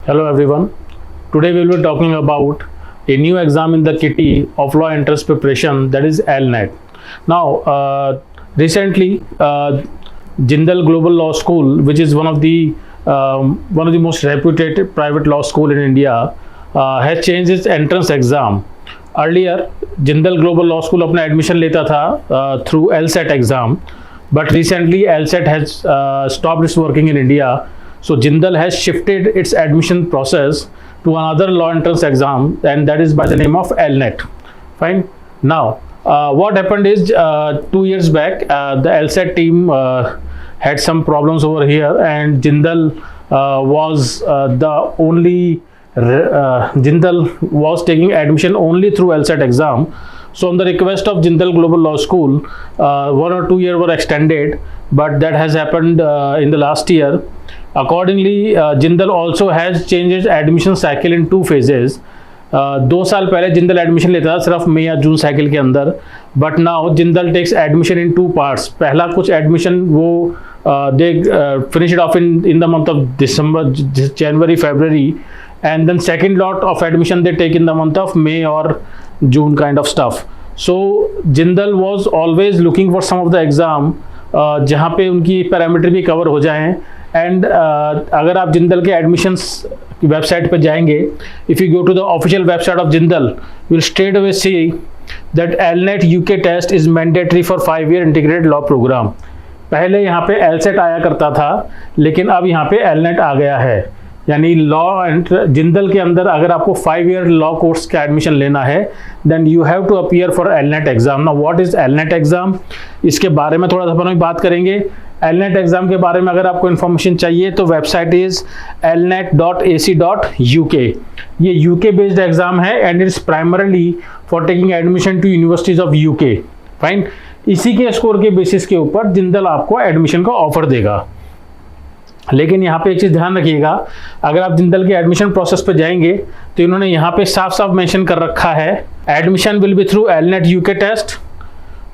Hello everyone. Today we will be talking about a new exam in the kitty of law entrance preparation, that is LNET. Now, recently, Jindal Global Law School, which is one of the most reputed private law school in India, has changed its entrance exam. Earlier, Jindal Global Law School अपना admission लेता था through LSAT exam, but recently LSAT has stopped its working in India. So Jindal has shifted its admission process to another law entrance exam, and that is by the name of LNET. Fine. Now, what happened is 2 years back, the LSAT team had some problems over here, and Jindal was the only Jindal was taking admission only through LSAT exam. So on the request of Jindal Global Law School, 1 or 2 years were extended, but that has happened in the last year. Accordingly, Jindal also has changed its admission cycle in 2 phases. 2 साल पहले Jindal admission लेता था सिर्फ मई या जून cycle के अंदर, but now Jindal takes admission in 2 parts. पहला कुछ एडमिशन वो they finish it off in the month of December, January, February, and then second lot of admission they take in the month of May or June kind of stuff. So Jindal was always looking for some of the exam जहाँ पे उनकी parameter भी cover हो जाएं. And अगर आप जिंदल के admissions की वेबसाइट पे जाएंगे, if you go to the official website of Jindal, you will straight away see that LNAT UK test is mandatory for 5 year integrated law programme. पहले यहाँ पे एलसेट आया करता था, लेकिन अब यहाँ पे एलनेट आ गया है. यानी लॉ एंड जिंदल के अंदर अगर आपको 5 year लॉ कोर्स का एडमिशन लेना है, then you have to appear for LNAT exam. Now what is LNAT exam, इसके बारे में थोड़ा सा अपन बात करेंगे. एलनेट एग्जाम के बारे में अगर आपको इन्फॉर्मेशन चाहिए तो वेबसाइट इज elnet.ac.uk. ये यूके बेस्ड एग्जाम है and it's primarily for taking admission to universities of UK. Fine. इसी के स्कोर के बेसिस के ऊपर जिंदल आपको एडमिशन का ऑफर देगा. लेकिन यहाँ पे एक चीज़ ध्यान रखिएगा, अगर आप जिंदल के एडमिशन प्रोसेस पे जाएंगे तो इन्होंने यहाँ पे साफ साफ मेंशन कर रखा है, admission will be through LNAT UK test.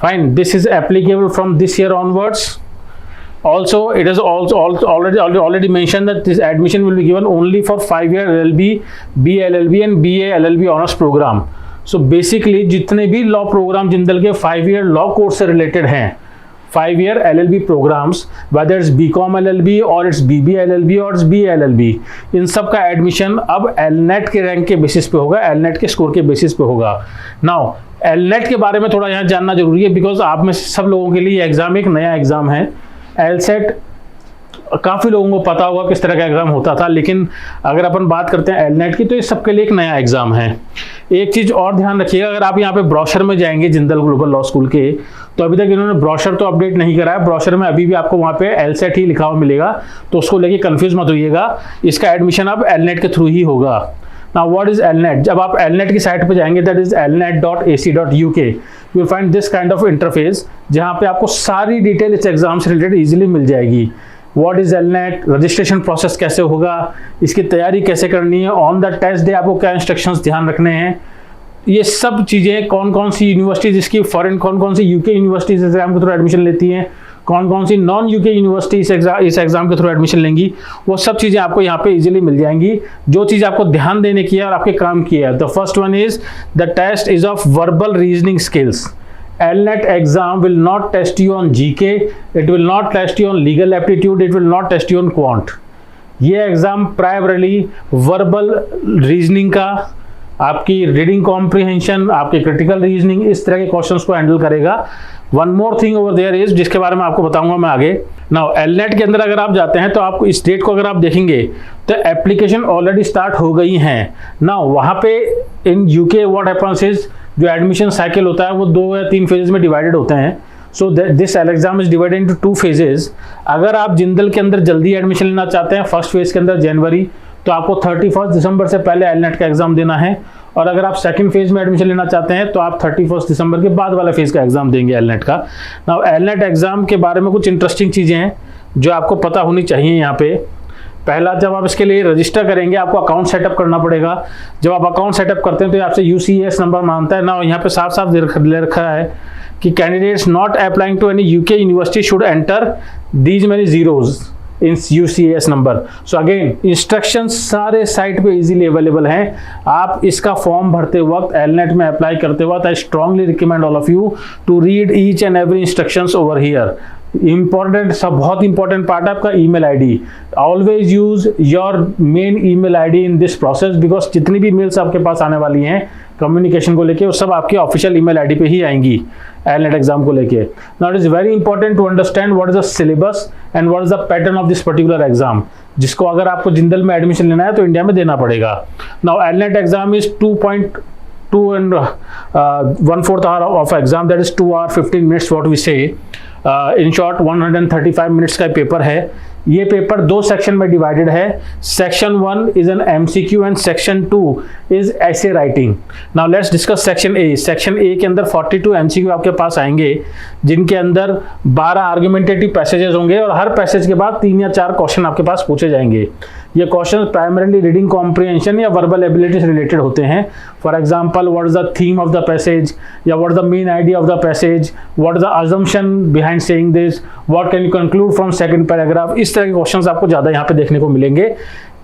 Fine. This is applicable from this year onwards. Also, it is also already mentioned that this admission will be given only for 5 year LLB, BLLB and BA LLB honors program. So basically जितने भी law programme Jindal के 5 year law course से related हैं, 5 year LLB programmes, whether it's BCom LLB or it's BB LLB or it's BA LLB, इन सब का admission अब एलनेट के rank के बेसिस पे होगा, एलनेट के स्कोर के बेसिस पे होगा. नाउ एलनेट के बारे में थोड़ा यहाँ जानना जरूरी है, बिकॉज आप में सब लोगों के लिए एग्जाम एक नया एग्जाम है. एलसेट काफ़ी लोगों को पता होगा किस तरह का एग्ज़ाम होता था, लेकिन अगर अपन बात करते हैं एलनेट की तो ये सबके लिए एक नया एग्ज़ाम है. एक चीज़ और ध्यान रखिएगा, अगर आप यहाँ पे ब्रोशर में जाएंगे जिंदल ग्लोबल लॉ स्कूल के, तो अभी तक इन्होंने ब्रोशर तो अपडेट नहीं करा है. ब्रोशर में अभी भी आपको वहाँ पे एलसेट ही लिखा हुआ मिलेगा, तो उसको लेके कंफ्यूज मत होइएगा. इसका एडमिशन अब एलनेट के थ्रू ही होगा. Now what is LNET? जब आप LNET की साइट पे जाएंगे, that is elnet.ac.uk, you will find this kind of interface जहाँ पे आपको सारी डिटेल इस एग्जाम से रिलेटेड इजीली मिल जाएगी. What is LNET? Registration process कैसे होगा, इसकी तैयारी कैसे करनी है, ऑन द टेस्ट डे आपको क्या इंस्ट्रक्शंस ध्यान रखने हैं, ये सब चीज़ें, कौन कौन सी यूनिवर्सिटीज़ इसकी फॉरेन, कौन कौन सी यूके यूनिवर्सिटीज़ एग्जाम के थ्रू एडमिशन लेती हैं, कौन कौन सी नॉन यूके यूनिवर्सिटी इस एग्जाम के थ्रू एडमिशन लेंगी, वो सब चीज़ें आपको यहाँ पे इजीली मिल जाएंगी. जो चीज़ आपको ध्यान देने की है और आपके काम की है, the first one is the test is of verbal reasoning skills. LNET exam will not test you on GK, it will not test you on legal aptitude, it will not test you on quant. ये exam primarily verbal reasoning का, आपकी reading comprehension, आपके critical reasoning, इस तरह के questions को handle करेगा. One more thing over there is, जिसके बारे में आपको बताऊंगा मैं आगे. नाउ एलनेट के अंदर अगर आप जाते हैं तो आपको इस डेट को अगर आप देखेंगे तो एप्लीकेशन ऑलरेडी स्टार्ट हो गई हैं. नाउ वहाँ पे in UK what happens is, जो एडमिशन साइकिल होता है वो 2 या 3 फेजेस में डिवाइडेड होते हैं. So this exam is divided into 2 phases. अगर आप जिंदल के अंदर जल्दी एडमिशन लेना चाहते हैं, फर्स्ट फेज के अंदर जनवरी, तो आपको 31 दिसंबर से पहले एलनेट का एग्जाम देना है. और अगर आप सेकंड फेज में एडमिशन लेना चाहते हैं तो आप 31 दिसंबर के बाद वाला फेज का एग्जाम देंगे एलनेट का. नाउ एलनेट एग्जाम के बारे में कुछ इंटरेस्टिंग चीज़ें हैं जो आपको पता होनी चाहिए. यहाँ पे पहला, जब आप इसके लिए रजिस्टर करेंगे आपको अकाउंट सेटअप करना पड़ेगा. जब आप अकाउंट सेटअप करते हैं तो आपसे UCS नंबर मांगता है ना. यहाँ पे साफ साफ दे रखा है कि candidates not applying to any UK university should enter these many zeros. In UCAS number. So again instructions सारे साइट पे इजीली अवेलेबल हैं। आप इसका फॉर्म भरते वक्त, एलनेट में अप्लाई करते वक्त, I strongly recommend all of you to read each and every instructions over here. Important, सब बहुत इंपॉर्टेंट पार्ट है आपका email ID. Always use your main email ID in this process, because जितनी भी मेल्स आपके पास आने वाली हैं कम्युनिकेशन को लेके, वो सब आपकी ऑफिशियल ईमेल आईडी पे ही आएंगी एलनेट एग्जाम को लेके। Now it is very important to understand what is the syllabus and what is the pattern of this particular exam, जिसको अगर आपको जिंदल में एडमिशन लेना है तो इंडिया में देना पड़ेगा। Now LNAT exam is 2.2 and 1/4 hour of exam, that is 2 hours 15 minutes what we say. In short 135 minutes का पेपर है। ये पेपर 2 सेक्शन में डिवाइडेड है। Section 1 is an MCQ and section 2 is essay writing. Now let's discuss section A. Section A के अंदर 42 MCQ आपके पास आएंगे, जिनके अंदर 12 आर्गुमेंटेटिव पैसेजेस होंगे और हर पैसेज के बाद 3 या 4 क्वेश्चन आपके पास पूछे जाएंगे। ये क्वेश्चन प्राइमरली रीडिंग कॉम्प्रिहेंशन या वर्बल एबिलिटी से रिलेटेड होते हैं। For example, what is the theme of the passage, या what is the main idea of the passage, what is the assumption behind saying this, what can you conclude from second paragraph. इस तरह के questions आपको ज्यादा यहाँ पे देखने को मिलेंगे।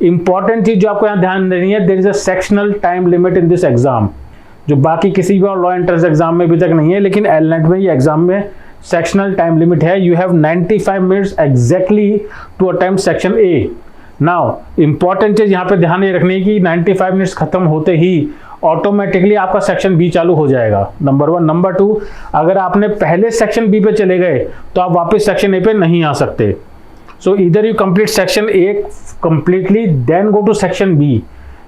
इंपॉर्टेंट चीज जो आपको यहाँ ध्यान देनी है, there is a sectional time limit in this exam, जो बाकी किसी भी और लॉ एंट्रेंस एग्जाम में अभी तक नहीं है, लेकिन एलनेट में ये एग्जाम में सेक्शनल टाइम लिमिट है। You have 95 minutes exactly to attempt section A. Now important चीज यहाँ पे ध्यान ये रखनी है कि 95 मिनट्स खत्म होते ही ऑटोमेटिकली आपका सेक्शन बी चालू हो जाएगा, नंबर 1। नंबर 2, अगर आपने पहले सेक्शन बी पे चले गए तो आप वापस सेक्शन ए पे नहीं आ सकते। सो इधर you complete section A completely, then go to section B,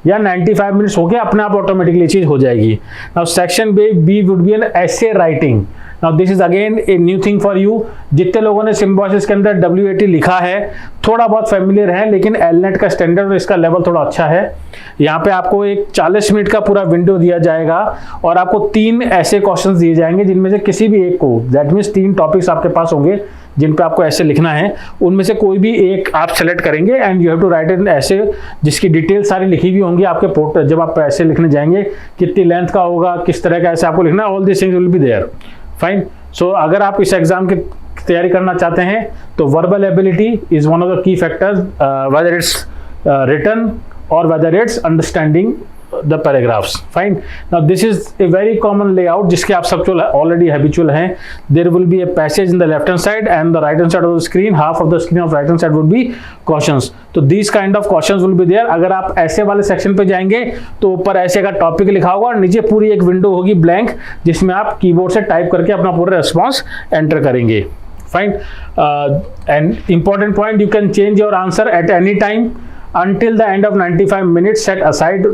या 95 मिनट्स हो गया अपने आप ऑटोमेटिकली चीज हो जाएगी। Now section B would be an essay writing. Now this is again a new thing for you. जितने लोगों ने सिम्बोसिस के अंदर WAT लिखा है थोड़ा बहुत फैमिलियर है, लेकिन एलनेट का स्टैंडर्ड और इसका लेवल थोड़ा अच्छा है। यहाँ पे आपको एक 40 मिनट का पूरा विंडो दिया जाएगा और आपको 3 ऐसे क्वेश्चंस दिए जाएंगे, जिनमें से किसी भी एक को, दैट मीन्स 3 टॉपिक्स आपके पास होंगे जिन पे आपको ऐसे लिखना है, उनमें से कोई भी एक आप सेलेक्ट करेंगे and you have to write an essay जिसकी डिटेल सारी लिखी हुई होंगी आपके पोर्टल। जब आप ऐसे लिखने जाएंगे कितनी लेंथ का होगा, किस तरह का ऐसे आपको लिखना है, all this things will be there. Fine. So अगर आप इस एग्जाम की तैयारी करना चाहते हैं तो verbal ability is one of the key factors, whether it's written और whether it's understanding the paragraphs. Fine. Now this is a very common layout जिसके आप सब already habitual हैं. There will be a passage in the left hand side and the right hand side of the screen, half of the screen of right hand side would be questions. तो these kind of questions will be there. अगर आप ऐसे वाले section पे जाएंगे तो ऊपर ऐसे का टॉपिक लिखा होगा और नीचे पूरी एक विंडो होगी ब्लैंक, जिसमें आप कीबोर्ड से टाइप करके अपना पूरा रिस्पॉन्स एंटर करेंगे. Fine. And important point, you can change your answer at any time until the end of 95 minutes set aside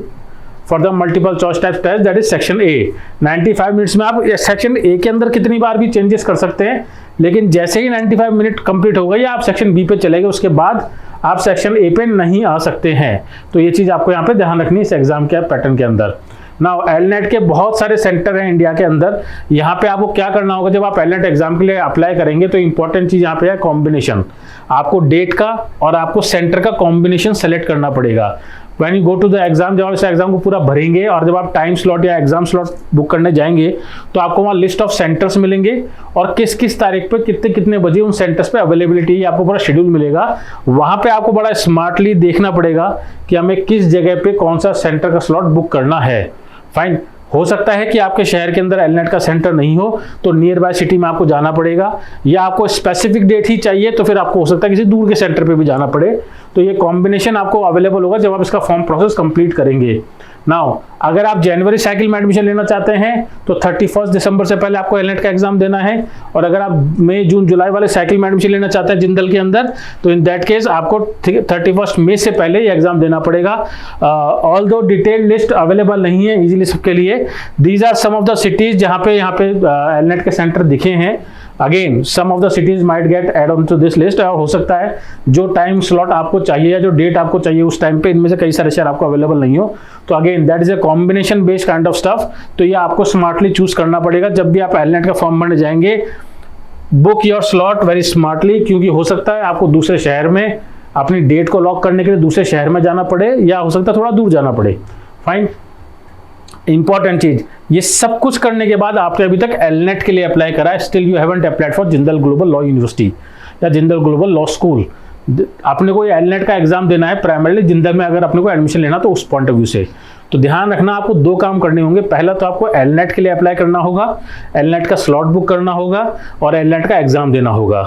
for the multiple choice type test, that is section A. 95 minutes में आप section A के अंदर कितनी बार भी changes कर सकते हैं, लेकिन जैसे ही 95 मिनट कंप्लीट हो गई आप सेक्शन बी पे चले गए, उसके बाद आप सेक्शन ए पे नहीं आ सकते हैं. तो ये चीज़ आपको यहाँ पे ध्यान रखनी है इस एग्जाम के पैटर्न के अंदर. नाउ एलनेट के बहुत सारे सेंटर हैं इंडिया के अंदर. यहाँ पे आपको क्या करना होगा, जब आप एलनेट एग्जाम के लिए अप्लाई करेंगे तो इंपॉर्टेंट चीज़ यहाँ पे है कॉम्बिनेशन. आपको डेट का और आपको सेंटर का कॉम्बिनेशन सेलेक्ट करना पड़ेगा. When you go to the exam, जब आप इस एग्जाम को पूरा भरेंगे और जब आप टाइम स्लॉट या एग्जाम स्लॉट बुक करने जाएंगे तो आपको वहाँ लिस्ट ऑफ सेंटर्स मिलेंगे और किस किस तारीख पे कितने कितने बजे उन सेंटर्स पे अवेलेबिलिटी, आपको पूरा शेड्यूल मिलेगा. वहाँ पे आपको बड़ा स्मार्टली देखना पड़ेगा कि हमें किस जगह पे कौन सा सेंटर का स्लॉट बुक करना है. फाइन. हो सकता है कि आपके शहर के अंदर एलनेट का सेंटर नहीं हो तो नियर बाय सिटी में आपको जाना पड़ेगा, या आपको स्पेसिफिक डेट ही चाहिए तो फिर आपको हो सकता है किसी दूर के सेंटर पे भी जाना पड़े. तो ये कॉम्बिनेशन आपको अवेलेबल होगा जब आप इसका फॉर्म प्रोसेस कंप्लीट करेंगे. नाउ अगर आप जनवरी साइकिल में एडमिशन लेना चाहते हैं तो 31 दिसंबर से पहले आपको एलनेट का एग्जाम देना है, और अगर आप मई जून जुलाई वाले साइकिल में एडमिशन लेना चाहते हैं जिंदल के अंदर तो इन दैट केस आपको 31 मई से पहले ये एग्जाम देना पड़ेगा. ऑल दो डिटेल लिस्ट अवेलेबल नहीं है इजीली सबके लिए. These are some of the cities जहाँ पे एलनेट के सेंटर दिखे हैं. Again some of the cities might get add on to this list. और हो सकता है जो टाइम स्लॉट आपको चाहिए या जो डेट आपको चाहिए उस टाइम पे इनमें से कई सारे शहर आपको अवेलेबल नहीं हो. तो again that is a combination based kind of stuff. तो ये आपको स्मार्टली चूज करना पड़ेगा जब भी आप एलनेट का फॉर्म भरने जाएंगे. Book your slot very smartly, क्योंकि हो सकता है आपको दूसरे शहर में अपनी डेट को लॉक करने के लिए दूसरे शहर में जाना पड़े, या हो सकता है थोड़ा दूर जाना पड़े. फाइन. इंपॉर्टेंट चीज, ये सब कुछ करने के बाद आपने अभी तक एलनेट के लिए अप्लाई करा है, still you haven't applied for Jindal global law university या जिंदल ग्लोबल लॉ स्कूल. अपने को एलनेट का एग्जाम देना है प्राइमरीली जिंदल में, अगर अपने को एडमिशन लेना तो उस पॉइंट ऑफ व्यू से। तो ध्यान रखना आपको 2 काम करने होंगे। पहला तो आपको एलनेट के लिए अप्लाई करना होगा, एलनेट का स्लॉट बुक करना होगा और एलनेट का एग्जाम देना होगा।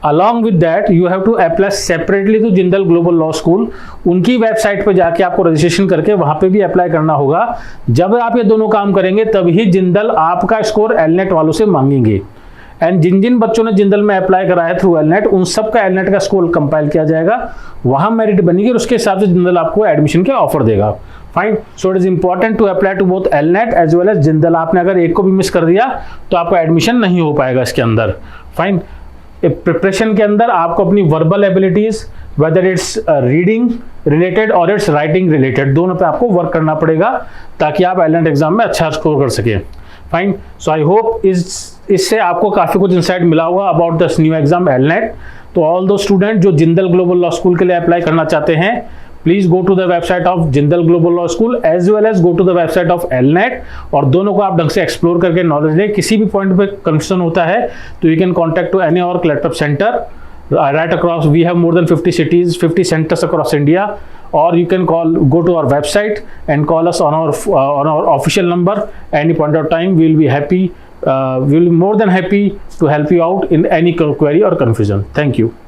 Along with that you have to apply separately to Jindal global law School. उनकी वेबसाइट पर जाके आपको रजिस्ट्रेशन करके वहां पे भी अप्लाई करना होगा। जब आप ये दोनों काम करेंगे तभी जिंदल आपका स्कोर एलनेट वालों से मांगेंगे। एंड जिन जिन बच्चों ने जिंदल में अप्लाई करा है थ्रू एलनेट, उन सब का एलनेट का स्कोर कंपाइल किया जाएगा, वहां मेरिट बनेगी और उसके हिसाब से जिंदल आपको एडमिशन के ऑफर देगा। Fine, so it is important to apply to both LNAT as well as Jindal. आपने अगर एक को भी मिस कर दिया तो आपका एडमिशन नहीं हो पाएगा इसके अंदर। फाइन, प्रिपरेशन के अंदर आपको अपनी verbal abilities, whether it's reading related और इट्स राइटिंग रिलेटेड, दोनों पे आपको वर्क करना पड़ेगा ताकि आप एलनेट एग्जाम में अच्छा स्कोर कर सकें। फाइन, सो आई होप इससे आपको काफी कुछ इंसाइट मिला होगा अबाउट दिस न्यू एग्जाम एलनेट। तो ऑल दो स्टूडेंट जो जिंदल ग्लोबल लॉ स्कूल के लिए अप्लाई करना चाहते हैं, please go to the website of Jindal global law school as well as go to the website of LNAT, और दोनों को आप ढंग से एक्सप्लोर करके नॉलेज लें। किसी भी पॉइंट पे कंफ्यूजन होता है तो you can contact to any और क्लैटअप centre right across. We have more than 50 cities, 50 centers across India, or you can go to our website and call us on our official number any point of time. We'll be happy, we'll be more than happy to help you out in any query or confusion. Thank you.